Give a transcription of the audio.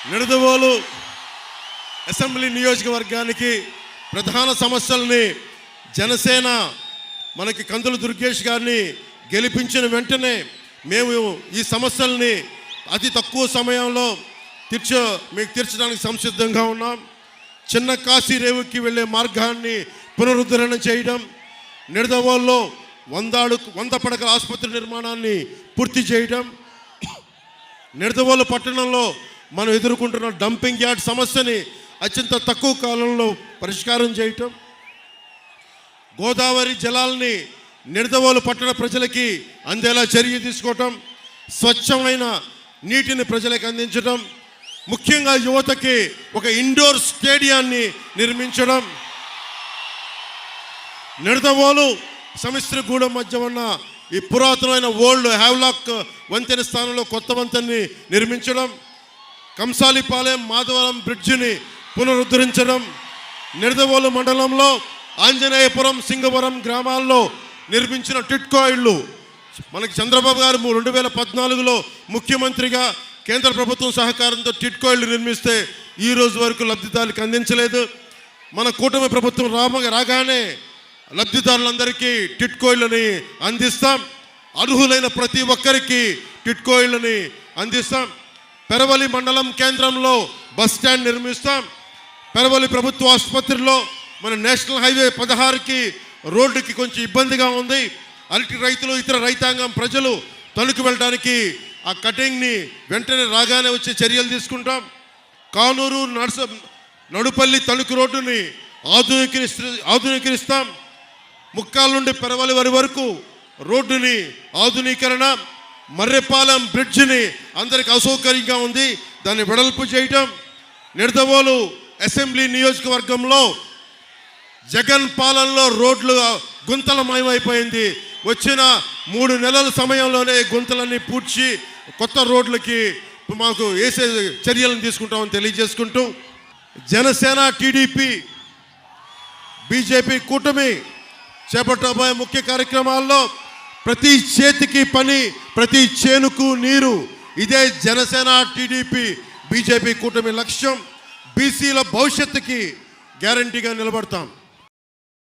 Nidadavolu assembly నియోజకవర్గానికి ప్రధాన సమస్యల్ని జనసేన మనకి కందుల దుర్గేష్ గారిని గెలిపించిన వెంటనే మేము ఈ సమస్యల్ని అతి తక్కువ సమయంలో మీకు తీర్చడానికి సంసిద్ధంగా ఉన్నాం. చిన్న కాశీ రేవుకి వెళ్ళే మార్గాన్ని పునరుద్ధరణ చేయడం, నిడదవోలులో 100 పడకల ఆసుపత్రి నిర్మాణాన్ని పూర్తి చేయడం, నిడదవోలు పట్టణంలో మనం ఎదుర్కొంటున్న డంపింగ్ యార్డ్ సమస్యని అత్యంత తక్కువ కాలంలో పరిష్కారం చేయటం, గోదావరి జలాల్ని నిడదవోలు పట్టణ ప్రజలకి అందేలా చర్య తీసుకోవటం, స్వచ్ఛమైన నీటిని ప్రజలకు అందించడం, ముఖ్యంగా యువతకి ఒక ఇండోర్ స్టేడియాన్ని నిర్మించడం, నిడదవోలు సమిశ్రగూడెం మధ్య ఉన్న ఈ పురాతనమైన ఓల్డ్ హ్యావ్లాక్ వంతెన స్థానంలో కొత్త వంతెన్ని నిర్మించడం, కంసాలిపాలెం మాధవరం బ్రిడ్జిని పునరుద్ధరించడం, నిడదవోలు మండలంలో ఆంజనేయపురం సింగవరం గ్రామాల్లో నిర్మించిన టిట్కో ఇళ్ళు మనకి చంద్రబాబు గారు 2014లో ముఖ్యమంత్రిగా కేంద్ర ప్రభుత్వం సహకారంతో టిట్కో ఇళ్ళు నిర్మిస్తే ఈ రోజు వరకు లబ్ధిదారులకు అందించలేదు. మన కూటమి ప్రభుత్వం రాగానే లబ్ధిదారులందరికీ టిట్కో ఇళ్ళని అందిస్తాం. అర్హులైన ప్రతి ఒక్కరికి టిట్కో ఇళ్ళని అందిస్తాం. పెరవలి మండలం కేంద్రంలో బస్ స్టాండ్ నిర్మిస్తాం. పెరవలి ప్రభుత్వ ఆసుపత్రిలో మన నేషనల్ హైవే 16కి రోడ్డుకి కొంచెం ఇబ్బందిగా ఉంది. అరటి రైతులు ఇతర రైతాంగం ప్రజలు తణుకు వెళ్ళడానికి ఆ కటింగ్ని వెంటనే రాగానే వచ్చే చర్యలు తీసుకుంటాం. కానూరు నడుపల్లి తణుకు రోడ్డుని ఆధునీకరిస్తాం. ముక్కాల నుండి పెరవలి వరకు రోడ్డుని ఆధునీకరణ, మర్రెపాలెం బ్రిడ్జిని అందరికి అసౌకర్యంగా ఉంది, దాన్ని వెడల్పు చేయటం. నిడదవోలు అసెంబ్లీ నియోజకవర్గంలో జగన్ పాలనలో రోడ్లు గుంతలమయమైపోయింది. వచ్చిన 3 నెలల సమయంలోనే గుంతలన్నీ పూడ్చి కొత్త రోడ్లకి మాకు వేసే చర్యలను తీసుకుంటామని తెలియజేసుకుంటూ, జనసేన టీడీపీ బీజేపీ కూటమి చేపట్టబోయే ముఖ్య కార్యక్రమాల్లో ప్రతి చేతికి పని, ప్రతి చేనుకు నీరు, ఇదే జనసేన టీడీపీ బీజేపీ కూటమి లక్ష్యం. బీసీల భవిష్యత్తుకి గ్యారంటీగా నిలబడతాం.